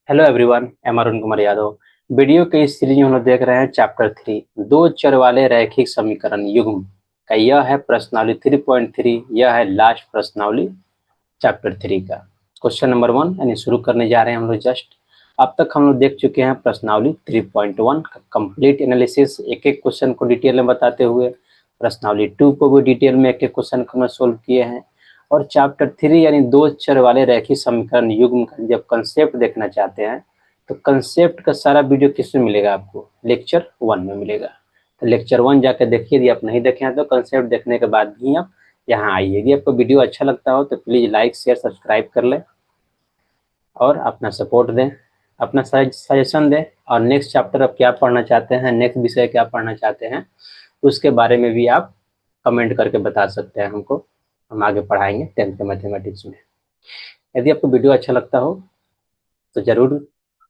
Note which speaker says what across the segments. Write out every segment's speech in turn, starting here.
Speaker 1: Hello everyone, am Arun Kumar Yadav. Video के इस series में हम लोग देख रहे हैं चैप्टर 3, दो चर वाले रैखिक समीकरण युग्म का। यह है प्रश्नावली 3.3। यह है लास्ट प्रश्नावली चैप्टर 3 का क्वेश्चन नंबर 1, यानी शुरू करने जा रहे हैं हम लोग जस्ट। अब तक हम लोग देख चुके हैं प्रश्नावली 3.1 का कंप्लीट एनालिसिस, एक एक क्वेश्चन को डिटेल में बताते हुए। प्रश्नावली 2 को भी डिटेल में एक एक क्वेश्चन को हमने सोल्व किए हैं। और चैप्टर 3 यानी दो चर वाले रैखिक समीकरण युग्म का जब कंसेप्ट देखना चाहते हैं तो कंसेप्ट का सारा वीडियो किसमें मिलेगा? आपको लेक्चर 1 में मिलेगा। तो लेक्चर 1 जाकर देखिए, यदि आप नहीं देखे हैं तो कंसेप्ट देखने के बाद भी आप यहाँ आइए। यदि आपको वीडियो अच्छा लगता हो तो प्लीज़ लाइक शेयर सब्सक्राइब कर लें और अपना सपोर्ट दें, अपना सजेशन दें। और नेक्स्ट चैप्टर आप क्या पढ़ना चाहते हैं, नेक्स्ट विषय क्या पढ़ना चाहते हैं, उसके बारे में भी आप कमेंट करके बता सकते हैं हमको। हम आगे पढ़ाएंगे 10th मैथमेटिक्स में। यदि आपको वीडियो अच्छा लगता हो तो जरूर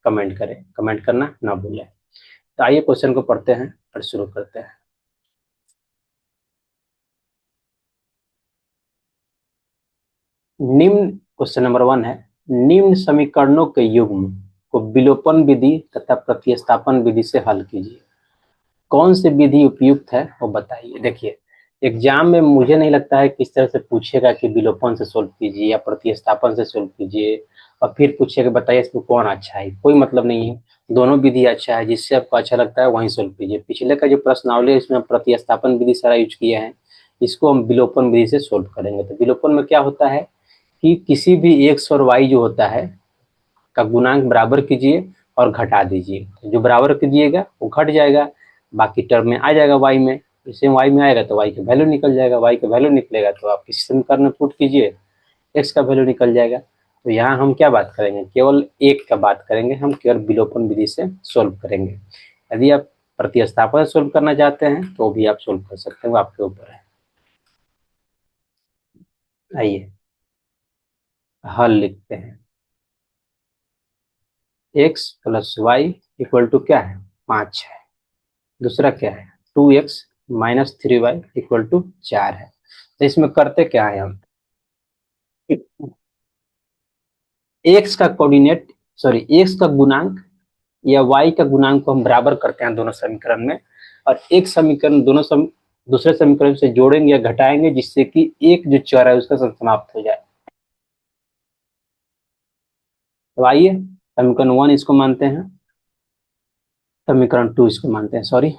Speaker 1: कमेंट करें, कमेंट करना ना भूलें। तो आइए क्वेश्चन को पढ़ते हैं और शुरू करते हैं। निम्न क्वेश्चन नंबर 1 है, निम्न समीकरणों के युग्म को विलोपन विधि तथा प्रतिस्थापन विधि से हल कीजिए। कौन सी विधि उपयुक्त है वो बताइए। देखिए, एग्जाम में मुझे नहीं लगता है किस तरह से पूछेगा कि विलोपन से सोल्व कीजिए या प्रतिस्थापन से सोल्व कीजिए और फिर पूछेगा बताइए इसमें कौन अच्छा है। कोई मतलब नहीं है, दोनों विधि अच्छा है, जिससे आपको अच्छा लगता है वहीं सोल्व कीजिए। पिछले का जो प्रश्नावली है इसमें प्रतिस्थापन विधि सारा यूज किया है, इसको हम विलोपन विधि से सोल्व करेंगे। तो विलोपन में क्या होता है कि किसी भी एक्स और वाई जो होता है का गुणांक बराबर कीजिए और घटा दीजिए। जो बराबर कीजिएगा वो घट जाएगा, बाकी टर्म में आ जाएगा वाई में। जैसे वाई में आएगा तो वाई का वैल्यू निकल जाएगा, वाई का वैल्यू निकलेगा तो आप किसी समीकरण में पुट कीजिए, एक्स का वैल्यू निकल जाएगा। तो यहाँ हम क्या बात करेंगे, केवल एक का बात करेंगे, हम केवल विलोपन विधि से सोल्व करेंगे। यदि आप प्रतिस्थापन सोल्व करना चाहते हैं तो भी आप सोल्व कर सकते हैं, वो आपके ऊपर है। आइए हल लिखते हैं। X plus y equal to क्या है? 5 है। दूसरा क्या है? 2x-3y इक्वल टू 4 है। तो इसमें करते क्या है हम, एक्स का कोऑर्डिनेट, सॉरी एक्स का गुणांक या वाई का गुणांक को हम बराबर करते हैं दोनों समीकरण में, और एक समीकरण दूसरे समीकरण से जोड़ेंगे या घटाएंगे जिससे कि एक जो चर है उसका समाप्त हो जाए। तो आइए समीकरण 1 इसको मानते हैं, समीकरण 2 इसको मानते हैं। सॉरी,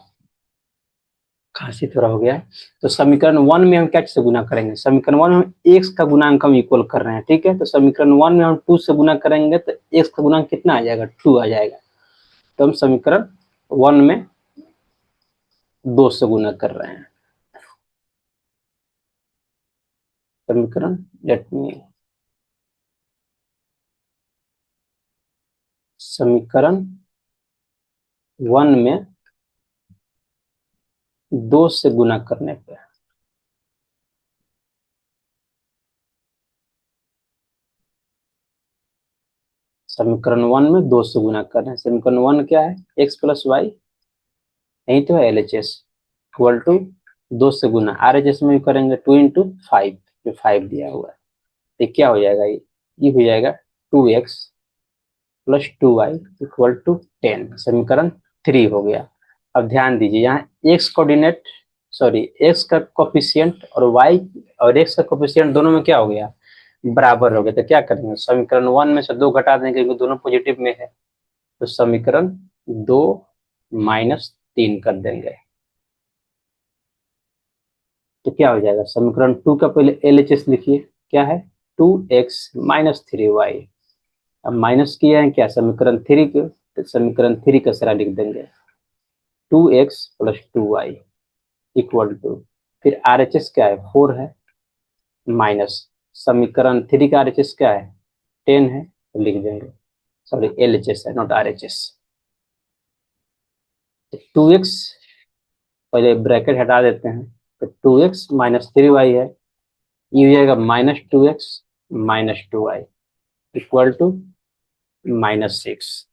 Speaker 1: खांसी थोड़ा हो गया है। तो समीकरण 1 में हम क्या से गुना करेंगे? समीकरण 1 में हम एक्स का गुणांक हम इक्वल कर रहे हैं, ठीक है। तो समीकरण 1 में हम 2 से गुना करेंगे तो एक्स का गुणांक कितना आ जाएगा? 2 आ जाएगा। तो हम समीकरण 1 में 2 से गुना कर रहे हैं। समीकरण लेट मी समीकरण 1 में 2 से गुना करने पे समीकरण 1 में 2 से गुना कर रहे हैं। समीकरण 1 क्या है? एक्स प्लस वाई, यही तो है LHS, इक्वल टू 2 से गुना RHS में भी करेंगे 2 इंटू 5, जो 5 दिया हुआ है। तो क्या हो जाएगा? ये हो जाएगा 2x plus 2y equal to 10। समीकरण 3 हो गया। अब ध्यान दीजिए, यहाँ x कोऑर्डिनेट, सॉरी x का कोफिशिएंट और y और x का कोफिशिएंट दोनों में क्या हो गया? बराबर हो गया। तो क्या करेंगे, समीकरण 1 में से 2 घटा देंगे क्योंकि दोनों पॉजिटिव में है। तो समीकरण 2 माइनस 3 कर देंगे तो क्या हो जाएगा? समीकरण 2 का पहले LHS लिखिए, क्या है? 2x-3y। अब माइनस किया है क्या समीकरण 3 के, तो समीकरण 3 का सारा लिख देंगे, 2x plus 2y equal to, फिर RHS क्या है? 4 है, माइनस समीकरण 3 का RHS क्या है? 10 है, तो लिख देंगे, सॉरी LHS है नॉट RHS। 2x, पहले ब्रैकेट हटा देते हैं, तो 2x-3y है, ये हो जाएगा -2x-2y इक्वल टू -6।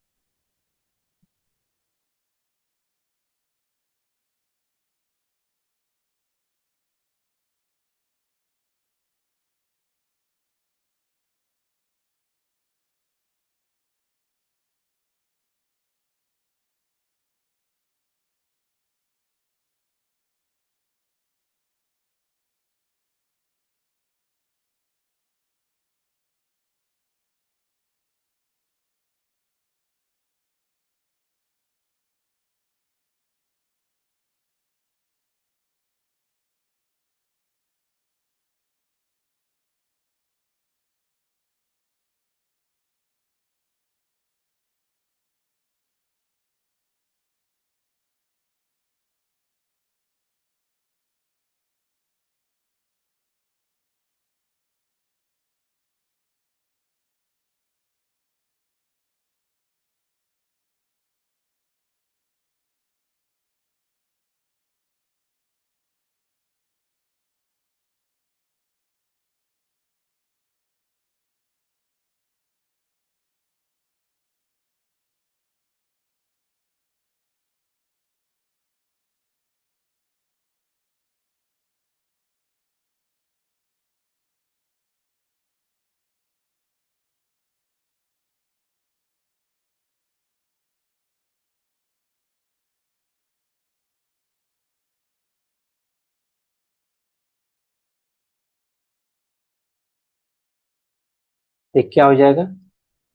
Speaker 1: ये क्या हो जाएगा,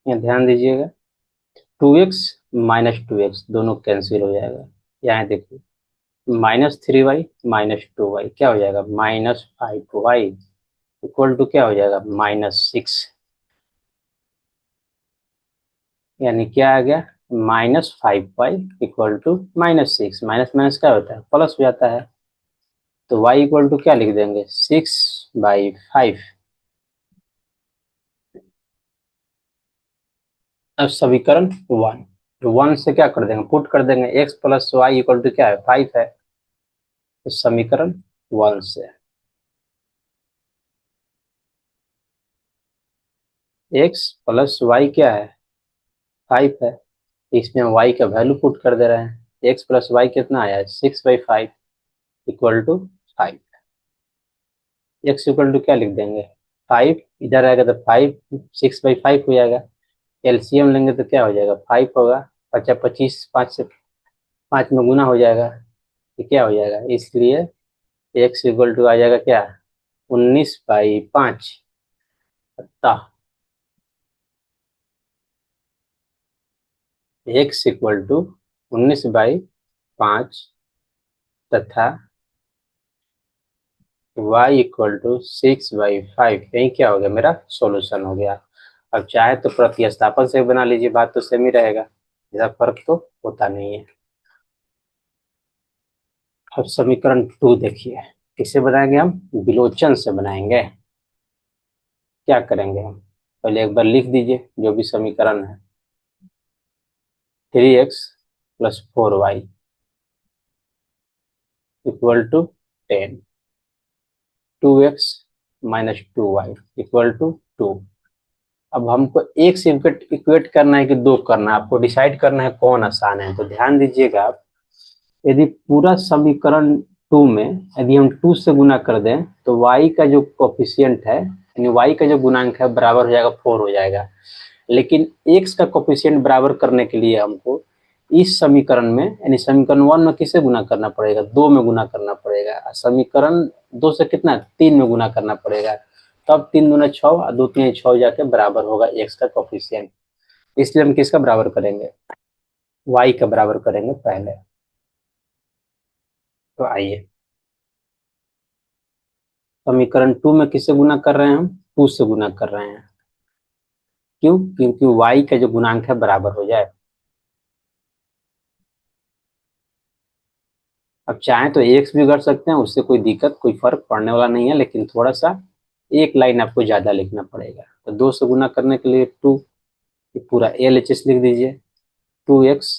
Speaker 1: यहाँ ध्यान दीजिएगा, 2x माइनस 2x दोनों कैंसिल हो जाएगा। यहाँ देखिए -3y माइनस 2y क्या हो जाएगा, -5y इक्वल टू क्या हो जाएगा, -6। यानी क्या आ गया, -5y equal to -6। Minus minus क्या होता है, प्लस हो जाता है। तो y इक्वल टू क्या लिख देंगे, 6/5। अब समीकरण 1, तो 1 से क्या कर देंगे, पुट कर देंगे, x plus y equal to क्या है, 5 है। तो समीकरण 1 से x प्लस वाई क्या है, 5 है। इसमें y का वैल्यू पुट कर दे रहे हैं, x प्लस वाई कितना आया है, 6/5 equal to 5। x equal to क्या लिख देंगे, 5 इधर आएगा तो 5, 6/5 हो जाएगा। एलसीएम लेंगे तो क्या हो जाएगा, 5 होगा, 25 5 से 5 में गुना हो जाएगा। ये क्या हो जाएगा, इसलिए x इक्वल टू आ जाएगा क्या, 19/5। अतः x इक्वल टू 19/5 तथा y इक्वल टू 6/5। यही क्या हो गया, मेरा सॉल्यूशन हो गया। अब चाहे तो प्रतिस्थापन से बना लीजिए, बात तो सेम ही रहेगा, इसका फर्क तो होता नहीं है। अब समीकरण 2 देखिए, किसे बनाएंगे हम, विलोचन से बनाएंगे। क्या करेंगे हम, पहले एक बार लिख दीजिए जो भी समीकरण है, 3x plus 4y equal to 10, 2x minus 2y equal to 2। अब हमको एक से इक्वेट करना है कि दो करना है, आपको डिसाइड करना है कौन आसान है। तो ध्यान दीजिएगा आप, यदि पूरा समीकरण 2 में यदि हम 2 से गुना कर दें तो y का जो कोफिशिएंट है, यानी y का जो गुणांक है बराबर हो जाएगा 4 हो जाएगा। लेकिन x का कोफिशिएंट बराबर करने के लिए हमको इस समीकरण में, यानी समीकरण 1 में किसे गुना करना पड़ेगा, 2 में गुना करना पड़ेगा। समीकरण 2 से कितना, 3 में गुना करना पड़ेगा। तब 3 दूना 6 और 2 3 6 जाके बराबर होगा x का कोफिशिएंट। इसलिए हम किसका बराबर करेंगे, y का बराबर करेंगे पहले। तो आइए, समीकरण 2 में किससे गुना कर रहे हैं हम, 2 से गुना कर रहे हैं। क्यों, क्योंकि y का जो गुणांक है बराबर हो जाए। अब चाहे तो x भी कर सकते हैं, उससे कोई दिक्कत कोई फर्क पड़ने वाला नहीं है, लेकिन थोड़ा सा एक लाइन आपको ज्यादा लिखना पड़ेगा। तो 2 से गुना करने के लिए 2, पूरा LHS लिख दीजिए, 2x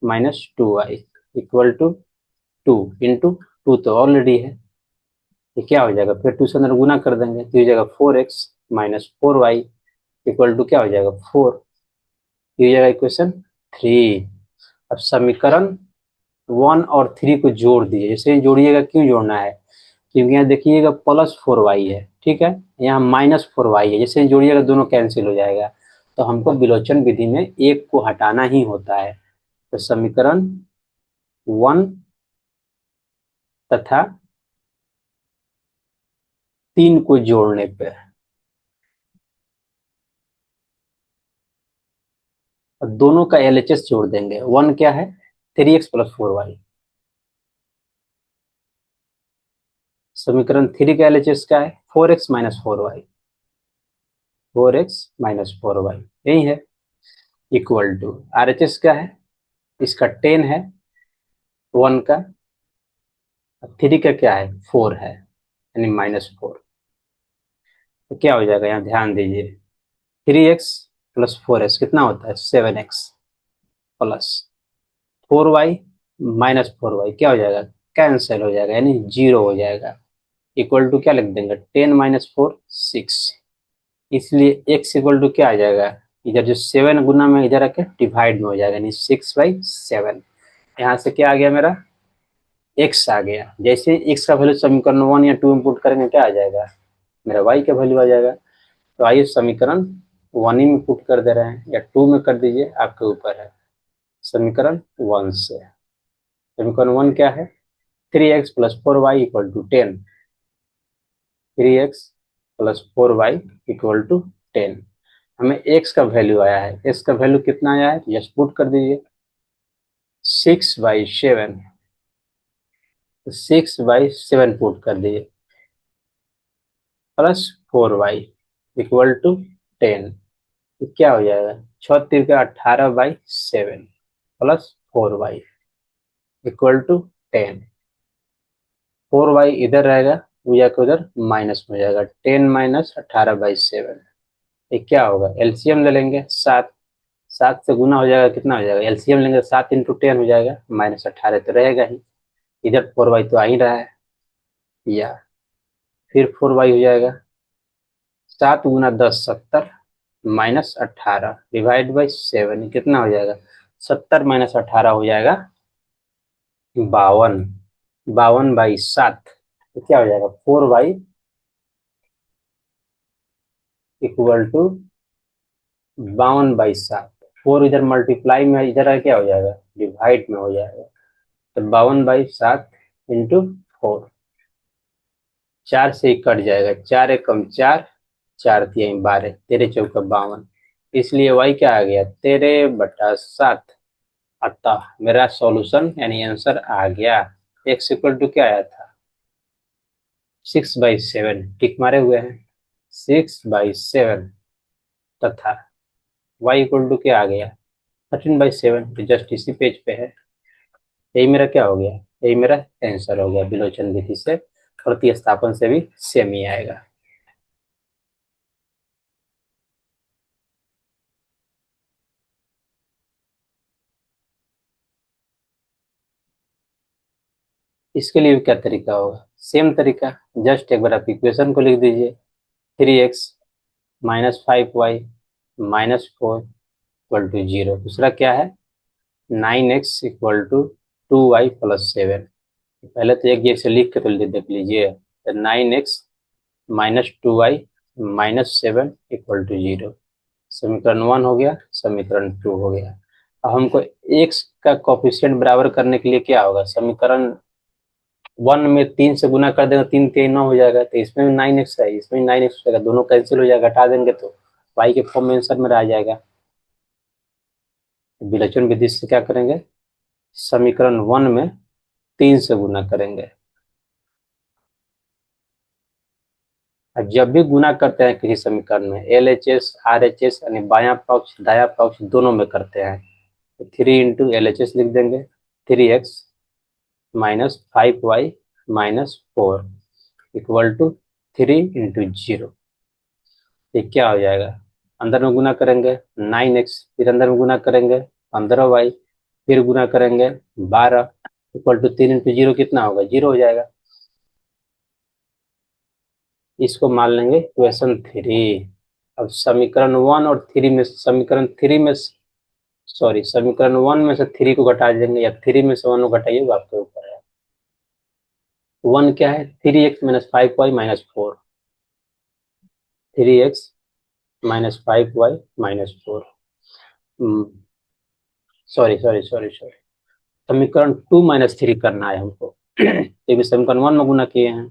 Speaker 1: minus 2y equal to 2 into 2 तो ऑलरेडी है, ये क्या हो जाएगा, फिर 2 से अंदर गुना कर देंगे तो ये हो जाएगा 4x minus 4y equal to क्या हो जाएगा, 4। ये हो जाएगा इक्वेशन 3। अब समीकरण 1 और 3 को जोड़ दीजिए। जैसे जोड़िएगा, क्यों जोड़ना है, क्योंकि यहाँ देखिएगा +4y है, ठीक है, यहाँ -4y है। जैसे जोड़िएगा दोनों कैंसिल हो जाएगा। तो हमको विलोचन विधि में एक को हटाना ही होता है। तो समीकरण 1 तथा 3 को जोड़ने पे, और दोनों का LHS जोड़ देंगे। 1 क्या है, 3x प्लस 4y। समीकरण 3 का LHS क्या है, 4x minus 4y, 4x minus 4y यही है, इक्वल टू RHS क्या है, इसका 10 है, 1 का, 3 का क्या है, 4 है, यानी -4। तो क्या हो जाएगा, यहाँ ध्यान दीजिए, 3x प्लस 4x कितना होता है, 7x plus 4y minus 4y क्या हो जाएगा, कैंसिल हो जाएगा, यानी 0 हो जाएगा। इक्वल टू क्या लिख देंगे, 10 माइनस 4 6। इसलिए x इक्वल टू क्या आ जाएगा, इधर जो 7 गुना में इधर आके डिवाइड में हो जाएगा, यानी 6/7। यहाँ से क्या आ गया, मेरा x आ गया। जैसे x का वैल्यू समीकरण 1 या 2 में पुट करेंगे क्या आ जाएगा, मेरा y का वैल्यू आ जाएगा। तो आइए समीकरण 1 ही में पुट कर दे रहे हैं, या 2 में कर दीजिए, आपके ऊपर है। समीकरण 1 से, समीकरण 1 क्या है, 3x plus 4y equal to 10, 3x plus 4y equal to 10। हमें x का वैल्यू आया है, x का वैल्यू कितना आया है, जस्ट पुट कर दीजिए 6/7, तो 6/7 पुट कर दीजिए प्लस 4y इक्वल टू 10। तो क्या हो जाएगा, 6×3 = 18/7 plus 4y equal to 10। 4y इधर रहेगा, वो जाकर उधर माइनस में हो जाएगा, 10 माइनस 18/7। ये क्या होगा, एलसीएम ले लेंगे, 7, 7 से गुना हो जाएगा, कितना हो जाएगा, एलसीएम लेंगे 7 × 10 हो जाएगा, -18 तो रहेगा ही, इधर 4y तो आ ही रहा है, या फिर 4y हो जाएगा 7 × 10 70 -18 डिवाइड बाई 7, कितना हो जाएगा, 70 - 18 हो जाएगा 52, 52/7, तो क्या हो जाएगा 4y इक्वल टू 52/7। 4 इधर मल्टीप्लाई में, इधर आ क्या हो जाएगा, डिवाइड में हो जाएगा, तो 52/7 इंटू 4, 4 से ही कट जाएगा, 4 एकम 4, 4×3 12, 13×4 = 52, इसलिए y क्या आ गया, 13/7। अतः मेरा सॉल्यूशन यानी आंसर आ गया, x इक्वल टू क्या आया था, 6/7, टिक मारे हुए हैं 6/7, तथा y इक्वल टू क्या आ गया, 13/7, तो जस्ट इसी पेज पे है। यही मेरा क्या हो गया, यही मेरा आंसर हो गया, विलोचन विधि से प्रतिस्थापन से भी सेम ही आएगा। इसके लिए भी क्या तरीका होगा, सेम तरीका, जस्ट एक बार आप इक्वेशन को लिख दीजिए, 3x - 5y - 4 इक्वल टू 0। दूसरा क्या है, 9x इक्वल टू 2y + 7। पहले तो एक जैसे लिख के तो देख लीजिए, 9x - 2y - 7 इक्वल टू 0। समीकरण 1 हो गया, समीकरण 2 हो गया। अब हमको x का कोफिशिएंट बराबर करने के लिए क्या होगा, समीकरण 1 में 3 से गुना कर देगा, 3×3 = 9 हो जाएगा, तो इसमें भी 9x है, इसमें भी 9x हो जाएगा, दोनों कैंसिल हो जाएगा, हटा देंगे तो y के फॉर्म में आंसर में आ जाएगा। विलोचन विधि से क्या करेंगे, समीकरण 1 में 3 से गुना करेंगे। और जब भी गुना करते हैं किसी समीकरण में, LHS RHS यानी बायां पक्ष दायां पक्ष दोनों में करते हैं, तो 3 × LHS लिख देंगे, 3x - 5y - 4 इक्वल टू 3 × 0। ये क्या हो जाएगा, अंदर में गुना करेंगे 9x, फिर अंदर में गुना करेंगे 15y, फिर गुना करेंगे 12 इक्वल टू 3 × 0 कितना होगा, 0 हो जाएगा। इसको मान लेंगे इक्वेशन 3। अब समीकरण 1 और 3 में, समीकरण 3 में, सॉरी समीकरण 1 में से 3 को घटा देंगे, या 3 में से 1 को घटाइए, वो आपके ऊपर है। 1 क्या है, 3x - 5y - 4, 3x - 5y - 4, sorry sorry sorry sorry, समीकरण 2 - 3 करना है हमको ये भी समीकरण 1 में गुना किए हैं,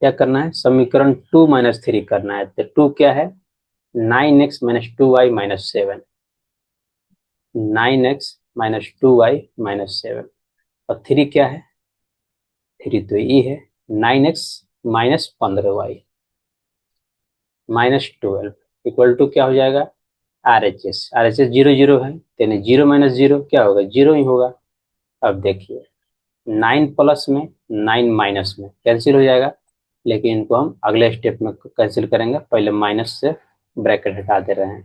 Speaker 1: क्या करना है, समीकरण 2 - 3 करना है। तो 2 क्या है, 9x - 2y - 7, 9x - 2y - 7, और 3 क्या है, 3 तो ये है, 9x - 15y -12 इक्वल टू क्या हो जाएगा, RHS 0 0 है, यानी 0 - 0 क्या होगा, 0 ही होगा। अब देखिए 9 प्लस में 9 माइनस में कैंसिल हो जाएगा, लेकिन इनको हम अगले स्टेप में कैंसिल करेंगे, पहले माइनस से ब्रैकेट हटा दे रहे हैं,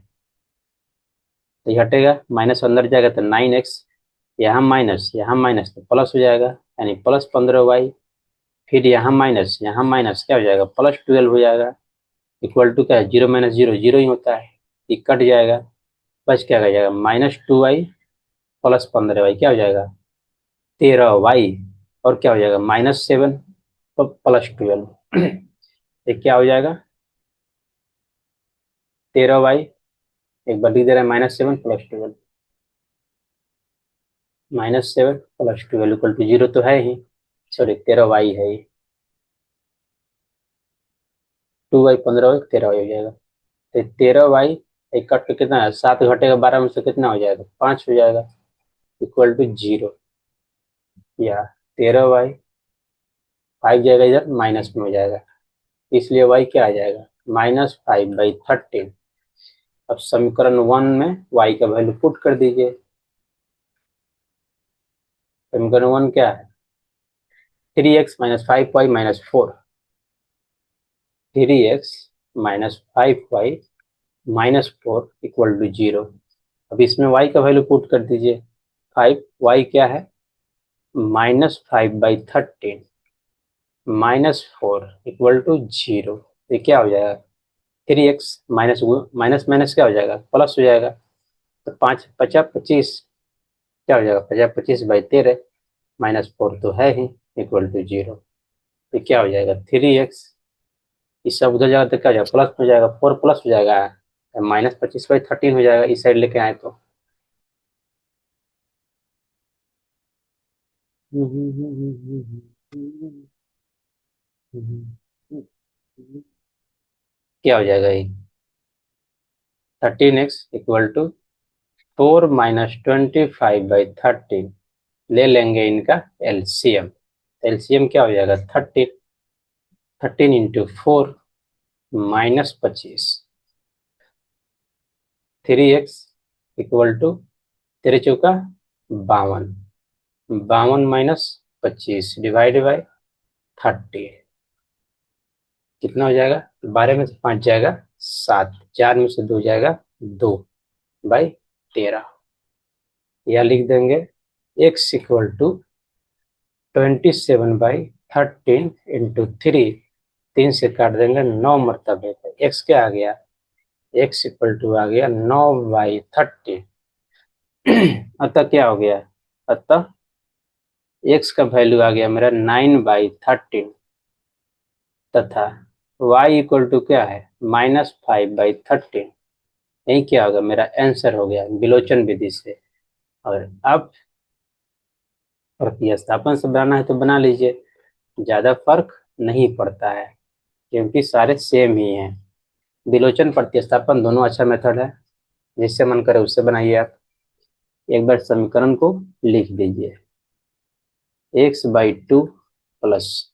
Speaker 1: तो ये हटेगा, माइनस अंदर जाएगा तो 9x, यहाँ माइनस तो प्लस हो जाएगा, यानी +15y, फिर यहाँ माइनस क्या हो जाएगा, +12 हो जाएगा, इक्वल टू क्या है, 0 - 0 0 ही होता है, ये कट जाएगा, बस क्या हो जाएगा, -2y + 15y क्या हो जाएगा, 13y, और क्या हो जाएगा -7 तो +12 ये क्या हो जाएगा, 13y, एक बार लिख दे रहे हैं, -7 + 12, -7 + 12 इक्वल टू 0 तो है ही, सॉरी 13y है ही। 2y 15y 13y हो जाएगा। तो 13y एक कट के कितना है, 7 घटेगा 12 में से कितना हो जाएगा, 5 हो जाएगा, इक्वल टू 0। या 13y 5 जाएगा इधर माइनस में हो जाएगा, इसलिए y क्या आ जाएगा, -5/13। अब समीकरण 1 में y का वैल्यू पुट कर दीजिए। समीकरण 1 क्या है, 3x - 5y - 4, 3x - 5y - 4 equal to 0। अब इसमें y का वैल्यू पुट कर दीजिए। 5, y क्या है, -5/13 -4 इक्वल टू 0। ये क्या हो जाएगा, 3x माइनस माइनस माइनस क्या हो जाएगा, प्लस हो जाएगा। तो 5 50 25 क्या हो जाएगा, 50 25/13 -4 तो है ही, इक्वल टू 0। तो क्या हो जाएगा, 3x, इस सब उधर जाएगा तो क्या हो जाएगा, प्लस हो जाएगा, 4 प्लस हो जाएगा, -25/13 हो जाएगा, इस साइड लेके आए तो। क्या हो जाएगा ये, 13x इक्वल टू 4 - 25/13। ले लेंगे इनका एलसीएम। एलसीएम क्या हो जाएगा, 13, 13 into 4 -25, 3x equal to 3 × 4 = 52, 52 minus 25 divide by 30, कितना हो जाएगा, 12 में से 5 जाएगा 7, 4 में से 2 जाएगा 2/13। या लिख देंगे x इक्वल टू 27/13 इंटू 3, 3 से काट देंगे 9 मरतबे पे, x क्या आ गया, x इक्वल टू आ गया 9/13। अतः क्या हो गया, अतः x का वैल्यू आ गया मेरा 9/13 तथा y इक्वल टू क्या है, -5/13। यही क्या होगा, मेरा आंसर हो गया विलोचन विधि से। और अब प्रतिस्थापन से बनाना है तो बना लीजिए, ज़्यादा फर्क नहीं पड़ता है क्योंकि सारे सेम ही हैं। विलोचन प्रतिस्थापन दोनों अच्छा मेथड है, जिससे मन करे उससे बनाइए आप। एक बार समीकरण को लिख दीजिए, x/2 plus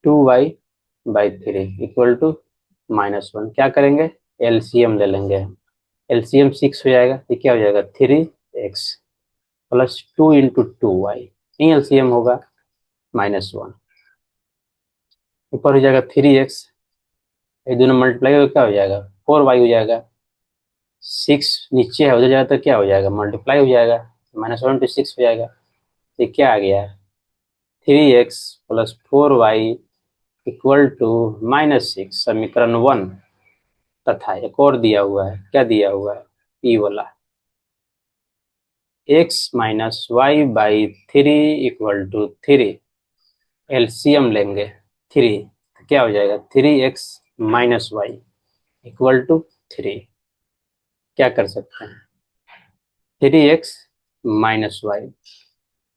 Speaker 1: 2y/3 equal to -1। क्या करेंगे, एलसीएम ले लेंगे। एलसीएम 6 हो जाएगा, ये क्या हो जाएगा, 3x प्लस 2 इंटू 2y, नहीं एलसीएम होगा -1। ऊपर हो जाएगा 3x, ये दोनों मल्टीप्लाई हो क्या हो जाएगा, 4y हो जाएगा। 6 नीचे है, उधर जाएगा तो क्या हो जाएगा, मल्टीप्लाई हो जाएगा, -1 to 6 हो जाएगा। ये क्या आ गया, 3x plus 4y equal to -6, समीकरण 1। तथा एक और दिया हुआ है, क्या दिया हुआ है, ई वाला, x - y/3 equal to 3। LCM लेंगे 3, तो क्या हो जाएगा, 3x - y इक्वल टू 3। क्या कर सकते हैं, 3x - y,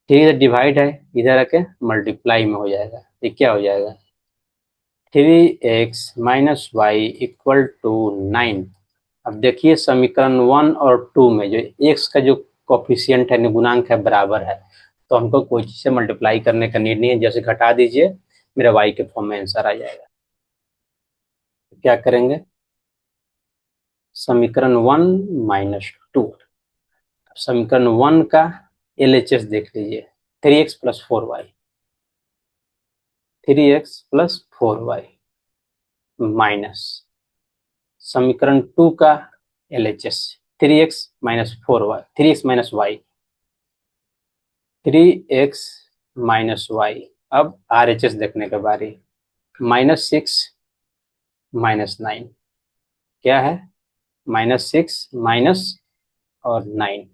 Speaker 1: 3 इधर डिवाइड है, इधर आके मल्टीप्लाई में हो जाएगा। ये क्या हो जाएगा, 3x - y इक्वल टू 9। अब देखिए समीकरण 1 और 2 में जो x का जो कोफिशिएंट है, गुणांक है, बराबर है, तो हमको कोई चीज से मल्टीप्लाई करने का नीड नहीं है, जैसे घटा दीजिए मेरा y के फॉर्म में आंसर आ जाएगा। तो क्या करेंगे, समीकरण 1 - 2, समीकरण 1 का एलएचएस देख लीजिए, 3x plus 4y, 3x plus 4y minus समीकरण 2 का LHS, 3x - 4y, 3x - y, 3x - y। अब आरएचएस देखने के बारी, -6 -9 क्या है, -6 माइनस और 9,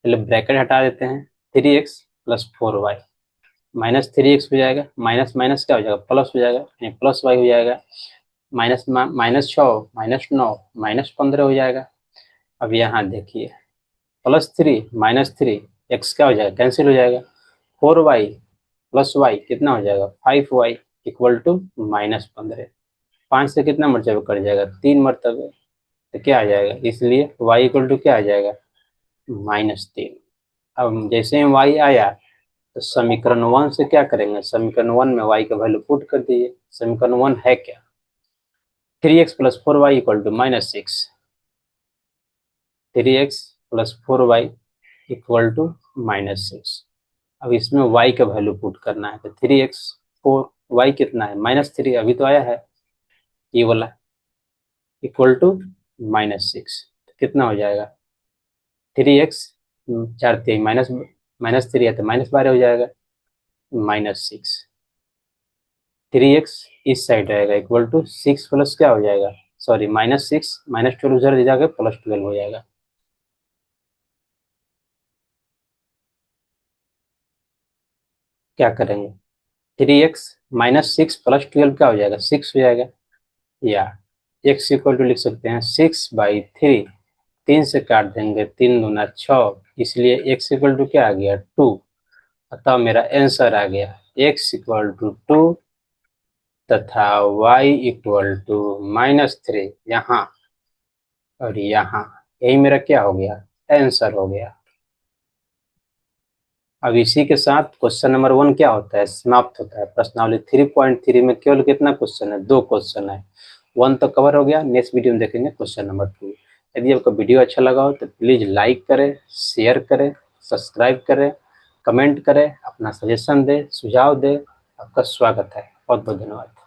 Speaker 1: पहले ब्रैकेट हटा देते हैं, 3x प्लस 4y, -3x हो जाएगा, माइनस माइनस क्या हो जाएगा, प्लस हो जाएगा, यानी प्लस y हो जाएगा, -6 -9 -15 हो जाएगा। अब यहाँ देखिए, +3 -3, x क्या हो जाएगा, कैंसिल हो जाएगा, 4y प्लस y कितना हो जाएगा, 5y, इक्वल टू -15। 5 से कितना मरतबा कट जाएगा, 3 मरतबे, तो क्या आ जाएगा, इसलिए y इक्वल टू क्या आ जाएगा, -3। अब जैसे ही y आया तो समीकरण 1 से क्या करेंगे, समीकरण 1 में y का वैल्यू पुट कर दीजिए। समीकरण 1 है क्या, 3x + 4y = -6, 3x + 4y = -6। अब इसमें y का वैल्यू पुट करना है, तो 3x 4, y कितना है -3, अभी तो आया है ये वाला, इक्वल टू -6। कितना हो जाएगा, 3x 4 3 -3 है तो -12 हो जाएगा, -6। 3x इस साइड रहेगा इक्वल टू 6 प्लस क्या हो जाएगा, सॉरी -6 -12 उधर जाकर +12 हो जाएगा। क्या करेंगे, 3x -6 + 12 क्या हो जाएगा, 6 हो जाएगा, या x इक्वल टू लिख सकते हैं 6/3, 3 से काट देंगे, 3 दूना 6, इसलिए x इक्वल टू क्या आ गया, 2। अतः मेरा आंसर आ गया x इक्वल टू 2 तथा y इक्वल टू -3 यहाँ और यहाँ। यही मेरा क्या हो गया, आंसर हो गया। अब इसी के साथ क्वेश्चन नंबर 1 क्या होता है, समाप्त होता है। प्रश्नावली 3.3 में केवल कितना क्वेश्चन है, 2 क्वेश्चन है। 1 तो कवर हो गया, नेक्स्ट वीडियो में देखेंगे क्वेश्चन नंबर 2। यदि आपको वीडियो अच्छा लगा हो तो प्लीज लाइक करें, शेयर करें, सब्सक्राइब करें, कमेंट करें, अपना सजेशन दें, सुझाव दें। आपका स्वागत है, बहुत बहुत धन्यवाद।